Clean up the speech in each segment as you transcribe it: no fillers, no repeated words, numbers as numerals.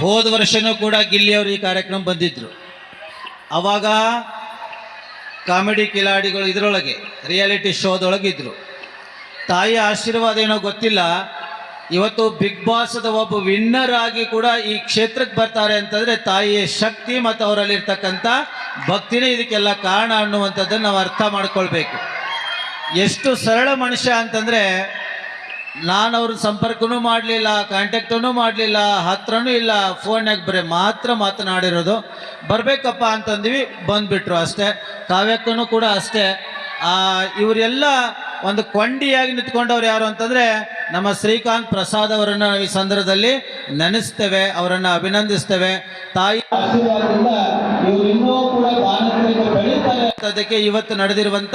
ಹೋದ ವರ್ಷನೂ ಕೂಡ ಗಿಲ್ಲಿಯವರು ಈ ಕಾರ್ಯಕ್ರಮ ಬಂದಿದ್ದರು. ಅವಾಗ ಕಾಮಿಡಿ ಕಿಲಾಡಿಗಳು ಇದರೊಳಗೆ ರಿಯಾಲಿಟಿ ಶೋದೊಳಗಿದ್ರು. ತಾಯಿಯ ಆಶೀರ್ವಾದ ಏನೋ ಗೊತ್ತಿಲ್ಲ, ಇವತ್ತು ಬಿಗ್ ಬಾಸ್ದ ಒಬ್ಬ ವಿನ್ನರ್ ಆಗಿ ಕೂಡ ಈ ಕ್ಷೇತ್ರಕ್ಕೆ ಬರ್ತಾರೆ ಅಂತಂದರೆ ತಾಯಿಯ ಶಕ್ತಿ ಮತ್ತು ಅವರಲ್ಲಿರ್ತಕ್ಕಂಥ ಭಕ್ತಿನೇ ಇದಕ್ಕೆಲ್ಲ ಕಾರಣ ಅನ್ನುವಂಥದ್ದನ್ನು ನಾವು ಅರ್ಥ ಮಾಡ್ಕೊಳ್ಬೇಕು. ಎಷ್ಟು ಸರಳ ಮನುಷ್ಯ ಅಂತಂದರೆ, ನಾನು ಅವ್ರ ಸಂಪರ್ಕನೂ ಮಾಡಲಿಲ್ಲ, ಕಾಂಟ್ಯಾಕ್ಟೂ ಮಾಡಲಿಲ್ಲ, ಹತ್ರನೂ ಇಲ್ಲ, ಫೋನ್ಯಾಗ ಬರೀ ಮಾತನಾಡಿರೋದು. ಬರಬೇಕಪ್ಪ ಅಂತಂದ್ವಿ, ಬಂದುಬಿಟ್ರು ಅಷ್ಟೇ. ಕಾವ್ಯಕ್ಕೂ ಕೂಡ ಅಷ್ಟೇ. ಇವರೆಲ್ಲ ಒಂದು ಕೊಂಡಿಯಾಗಿ ನಿಂತ್ಕೊಂಡವ್ರು ಯಾರು ಅಂತಂದರೆ ನಮ್ಮ ಶ್ರೀಕಾಂತ್ ಪ್ರಸಾದ್ ಅವರನ್ನು ಈ ಸಂದರ್ಭದಲ್ಲಿ ನೆನೆಸ್ತೇವೆ, ಅವರನ್ನು ಅಭಿನಂದಿಸ್ತೇವೆ. ತಾಯಿ ಆಶೀರ್ವಾದದಿಂದ ಇವರು ಇನ್ನೂ ಕೂಡ ಬೆಳೀತಾರೆ. ಅದಕ್ಕೆ ಇವತ್ತು ನಡೆದಿರುವಂಥ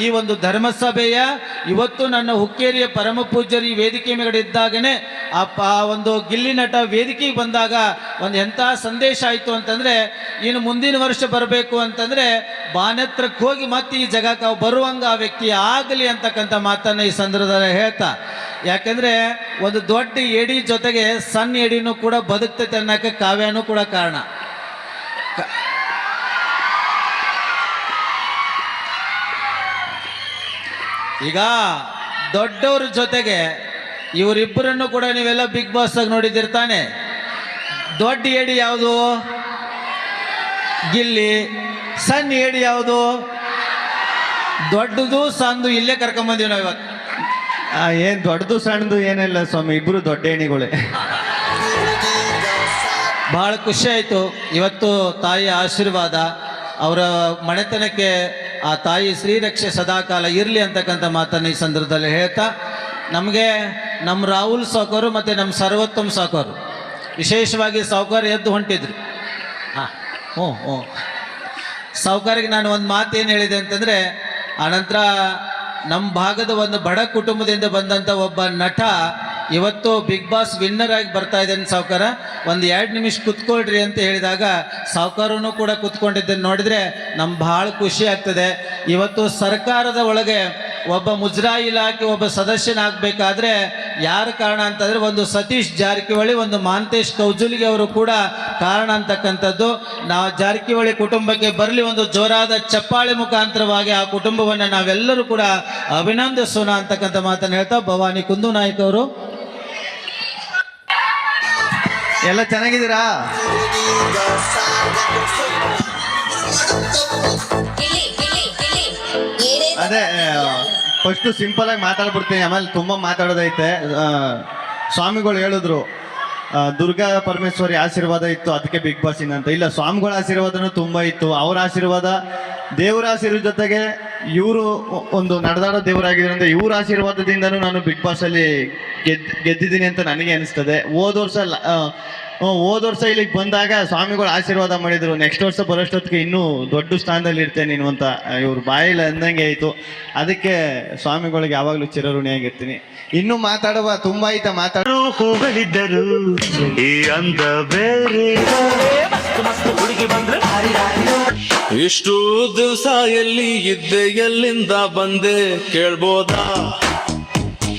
ಈ ಒಂದು ಧರ್ಮಸಭೆಯ ಇವತ್ತು ನನ್ನ ಹುಕ್ಕೇರಿಯ ಪರಮ ಪೂಜ್ಯರು ಈ ವೇದಿಕೆ ಮೇಲೆ ಇದ್ದಾಗನೇ ಆ ಒಂದು ಗಿಲ್ಲಿ ನಟ ವೇದಿಕೆಗೆ ಬಂದಾಗ ಒಂದು ಎಂಥ ಸಂದೇಶ ಆಯಿತು ಅಂತಂದರೆ, ಇನ್ನು ಮುಂದಿನ ವರ್ಷ ಬರಬೇಕು ಅಂತಂದರೆ ಬಾನೆತ್ರಕ್ಕೆ ಹೋಗಿ ಮತ್ತೆ ಈ ಜಗಕ್ಕೆ ಅವು ಬರುವಂಗ ಆ ವ್ಯಕ್ತಿ ಆಗಲಿ ಅಂತಕ್ಕಂಥ ಮಾತನ್ನು ಈ ಸಂದರ್ಭದಲ್ಲಿ ಹೇಳ್ತಾ, ಯಾಕೆಂದರೆ ಒಂದು ದೊಡ್ಡ ಎಡಿ ಜೊತೆಗೆ ಸಣ್ಣ ಎಡಿನೂ ಕೂಡ ಬದುಕ್ತೈತೆ ಅನ್ನೋಕ್ಕೆ ಕಾವ್ಯನೂ ಕೂಡ ಕಾರಣ. ಈಗ ದೊಡ್ಡವ್ರ ಜೊತೆಗೆ ಇವರಿಬ್ಬರನ್ನು ಕೂಡ ನೀವೆಲ್ಲ ಬಿಗ್ ಬಾಸ್ದಾಗ ನೋಡಿದಿರ್ತಾನೆ. ದೊಡ್ಡ ಏಡಿ ಯಾವುದು? ಗಿಲ್ಲಿ. ಸಣ್ಣ ಏಡಿ ಯಾವುದು? ದೊಡ್ಡದು ಸಣ್ಣದು ಇಲ್ಲೇ ಕರ್ಕೊಂಬಂದೀವಿ ನಾವು ಇವತ್ತು. ಏನು ದೊಡ್ಡದು ಸಣ್ಣದು ಏನಿಲ್ಲ ಸ್ವಾಮಿ, ಇಬ್ಬರು ದೊಡ್ಡ ಏಣಿಗಳೇ. ಭಾಳ ಖುಷಿ ಆಯಿತು ಇವತ್ತು. ತಾಯಿಯ ಆಶೀರ್ವಾದ ಅವರ ಮನೆತನಕ್ಕೆ ಆ ತಾಯಿ ಶ್ರೀರಕ್ಷೆ ಸದಾಕಾಲ ಇರಲಿ ಅಂತಕ್ಕಂಥ ಮಾತನ್ನು ಈ ಸಂದರ್ಭದಲ್ಲಿ ಹೇಳ್ತಾ, ನಮಗೆ ನಮ್ಮ ರಾಹುಲ್ ಸಾಕೋರು ಮತ್ತು ನಮ್ಮ ಸರ್ವೋತ್ತಮ್ ಸಾಕೋರು, ವಿಶೇಷವಾಗಿ ಸಾವುಕಾರ ಎದ್ದು ಹೊಂಟಿದ್ರು. ಸಾವುಕಾರಿಗೆ ನಾನು ಒಂದು ಮಾತೇನು ಹೇಳಿದೆ ಅಂತಂದರೆ, ಆನಂತರ ನಮ್ಮ ಭಾಗದ ಒಂದು ಬಡ ಕುಟುಂಬದಿಂದ ಬಂದಂಥ ಒಬ್ಬ ನಟ ಇವತ್ತು ಬಿಗ್ ಬಾಸ್ ವಿನ್ನರ್ ಆಗಿ ಬರ್ತಾ ಇದ್ದೇನೆ ಸಾವುಕಾರ, ಒಂದು 2 ನಿಮಿಷ ಕುತ್ಕೊಳ್ರಿ ಅಂತ ಹೇಳಿದಾಗ ಸಾವುಕಾರನು ಕೂಡ ಕುತ್ಕೊಂಡಿದ್ದನ್ನು ನೋಡಿದರೆ ನಮ್ಗೆ ಭಾಳ ಖುಷಿ ಆಗ್ತದೆ. ಇವತ್ತು ಸರ್ಕಾರದ ಒಳಗೆ ಒಬ್ಬ ಮುಜರಾಯಿ ಇಲಾಖೆ ಒಬ್ಬ ಸದಸ್ಯನಾಗಬೇಕಾದ್ರೆ ಯಾರು ಕಾರಣ ಅಂತಂದರೆ ಒಂದು ಸತೀಶ್ ಜಾರಕಿಹೊಳಿ, ಒಂದು ಮಾಂತೇಶ್ ಕೌಜುಲಿಗೆ ಅವರು ಕೂಡ ಕಾರಣ ಅಂತಕ್ಕಂಥದ್ದು. ನಾವು ಜಾರಕಿಹೊಳಿ ಕುಟುಂಬಕ್ಕೆ ಬರಲಿ ಒಂದು ಜೋರಾದ ಚಪ್ಪಾಳೆ ಮುಖಾಂತರವಾಗಿ ಆ ಕುಟುಂಬವನ್ನು ನಾವೆಲ್ಲರೂ ಕೂಡ ಅಭಿನಂದಿಸೋಣ ಅಂತಕ್ಕಂಥ ಮಾತನ್ನು ಹೇಳ್ತಾ, ಭವಾನಿ ಕುಂದು ನಾಯ್ಕ ಅವರು. ಎಲ್ಲ ಚೆನ್ನಾಗಿದ್ದೀರಾ? ಅದೇ ಫಸ್ಟು ಸಿಂಪಲ್ ಆಗಿ ಮಾತಾಡ್ಬಿಡ್ತೀನಿ, ಆಮೇಲೆ ತುಂಬ ಮಾತಾಡೋದೈತೆ. ಸ್ವಾಮಿಗಳು ಹೇಳಿದ್ರು ದುರ್ಗಾ ಪರಮೇಶ್ವರಿ ಆಶೀರ್ವಾದ ಇತ್ತು ಅದಕ್ಕೆ ಬಿಗ್ ಬಾಸ್ ಅಂತ. ಇಲ್ಲ, ಸ್ವಾಮಿಗಳ ಆಶೀರ್ವಾದನೂ ತುಂಬ ಇತ್ತು. ಅವರ ಆಶೀರ್ವಾದ, ದೇವರ ಆಶೀರ್ವಾದ ಜೊತೆಗೆ ಇವರು ಒಂದು ನಡೆದಾಡೋ ದೇವರಾಗಿದ್ದರಿಂದ ಇವ್ರ ಆಶೀರ್ವಾದದಿಂದನೂ ನಾನು ಬಿಗ್ ಬಾಸಲ್ಲಿ ಗೆದ್ದಿದ್ದೀನಿ ಅಂತ ನನಗೆ ಅನಿಸ್ತದೆ. ಹೋದ ವರ್ಷ ಇಲ್ಲಿಗೆ ಬಂದಾಗ ಸ್ವಾಮಿಗಳು ಆಶೀರ್ವಾದ ಮಾಡಿದರು, ನೆಕ್ಸ್ಟ್ ವರ್ಷ ಬರೋಷ್ಟೊತ್ತಿಗೆ ಇನ್ನೂ ದೊಡ್ಡ ಸ್ಥಾನದಲ್ಲಿ ಇರ್ತೇನೆ ನೀನು ಅಂತ ಇವ್ರ ಬಾಯಲ್ಲಿ ಅಂದಂಗೆ ಆಯಿತು. ಅದಕ್ಕೆ ಸ್ವಾಮಿಗಳಿಗೆ ಯಾವಾಗಲೂ ಚಿರಋಣಿಯಾಗಿರ್ತೀನಿ. ಇನ್ನೂ ಮಾತಾಡುವ ತುಂಬ ಐತ ಮಾತಾಡೋ ಹೋಗಲಿದ್ದರು ಈ ಅಂದ ಬೇರೆ. ಇಷ್ಟು ದಿವಸ ಎಲ್ಲಿ ಇದ್ದೆ, ಎಲ್ಲಿಂದ ಬಂದೆ, ಕೇಳ್ಬೋದಾ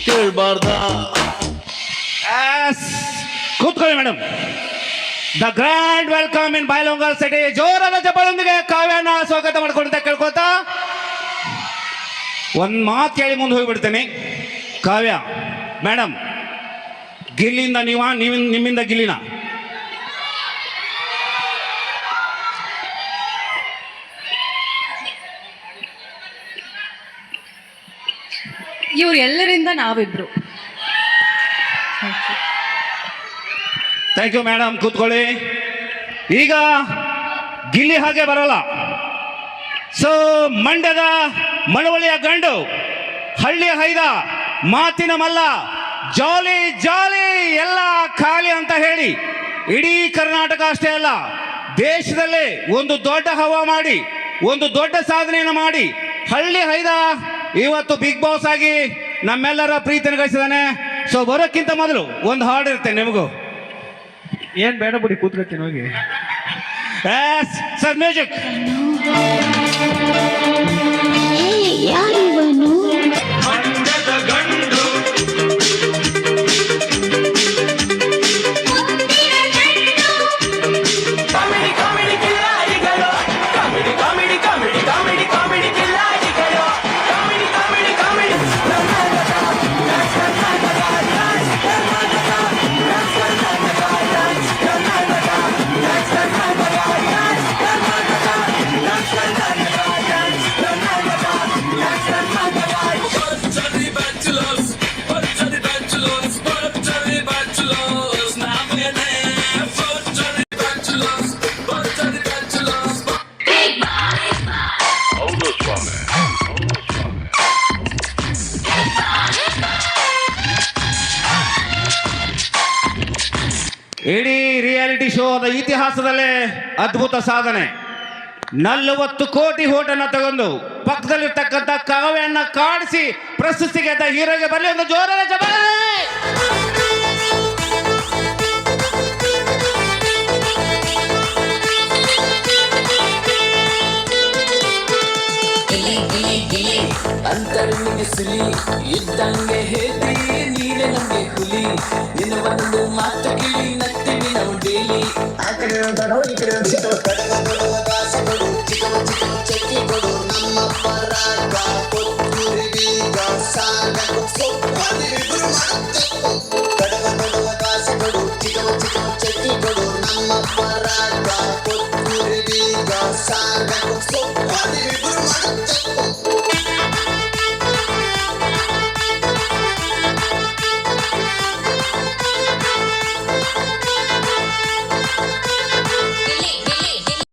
ಕೇಳ್ಬಾರ್ದಾ? ಕೂತ್ಕೊಳ್ಳಿ madam. The grand welcome in Bailongal city. ಜೋರಾದ ಚಪ್ಪಾಳೊಂದಿಗೆ ಕಾವ್ಯನ ಸ್ವಾಗತ ಮಾಡ್ಕೊಂತ ಕೇಳ್ಕೊತಾ ಒಂದ್ ಮಾತು ಕೇಳಿ ಮುಂದೆ ಹೋಗ್ಬಿಡ್ತೇನೆ. ಕಾವ್ಯ ಮೇಡಮ್, ಗಿಲ್ಲಿಂದ ನಿಮ್ಮಿಂದ ಗಿಲ್ಲಿನ? ಇವ್ರು ಎಲ್ಲರಿಂದ ನಾವಿಬ್ರು. ಥ್ಯಾಂಕ್ ಯು ಮೇಡಮ್, ಕೂತ್ಕೊಳ್ಳಿ. ಈಗ ಗಿಲ್ಲಿ ಹಾಗೆ ಬರಲ್ಲ. ಸೊ ಮಂಡ್ಯದ ಮಳವಳ್ಳಿಯ ಗಂಡು, ಹಳ್ಳಿಯ ಹೈದ, ಮಾತಿನ ಮಲ್ಲ, ಜಾಲಿ ಜಾಲಿ ಎಲ್ಲ ಖಾಲಿ ಅಂತ ಹೇಳಿ ಇಡೀ ಕರ್ನಾಟಕ ಅಷ್ಟೇ ಅಲ್ಲ ದೇಶದಲ್ಲೇ ಒಂದು ದೊಡ್ಡ ಹವಾ ಮಾಡಿ ಒಂದು ದೊಡ್ಡ ಸಾಧನೆಯನ್ನು ಮಾಡಿ ಹಳ್ಳಿ ಹೈದ ಇವತ್ತು ಬಿಗ್ ಬಾಸ್ ಆಗಿ ನಮ್ಮೆಲ್ಲರ ಪ್ರೀತಿಯನ್ನು ಗಳಿಸಿದಾನೆ. ಸೊ ಬರೋಕ್ಕಿಂತ ಮೊದಲು ಒಂದು ಹಾಡು ಇರುತ್ತೆ ನಿಮಗೂ. ಏನು ಬೇಡ ಬಿಡಿ, ಕೂತ್ಕೊತೀನಿ ಹೋಗಿ. Sir music. ಯಾರಿವನು? ಗಂಡು ಇಡೀ ರಿಯಾಲಿಟಿ ಶೋದ ಇತಿಹಾಸದಲ್ಲೇ ಅದ್ಭುತ ಸಾಧನೆ. 40 ಕೋಟಿ ಓಟನ್ನ ತಗೊಂಡು ಪಕ್ಕದಲ್ಲಿರ್ತಕ್ಕಂಥ ಕಾವ್ಯನ್ನ ಕಾಡಿಸಿ ಪ್ರಶಸ್ತಿ ಗೆದ್ದ ಹೀರೋಗೆ ಬರಲಿ ಒಂದು ಜೋರಾದ ಚಪ್ಪಾಳೆ. ಅಂತರ್ನಿಗೆ ಸಿಲಿ ಇದ್ದಂಗೆ ಹೇಳಿ ನೀನೆ ನಮ್ಗೆ ಹುಲಿ ನಿನ್ನ ಒಂದೊಂದು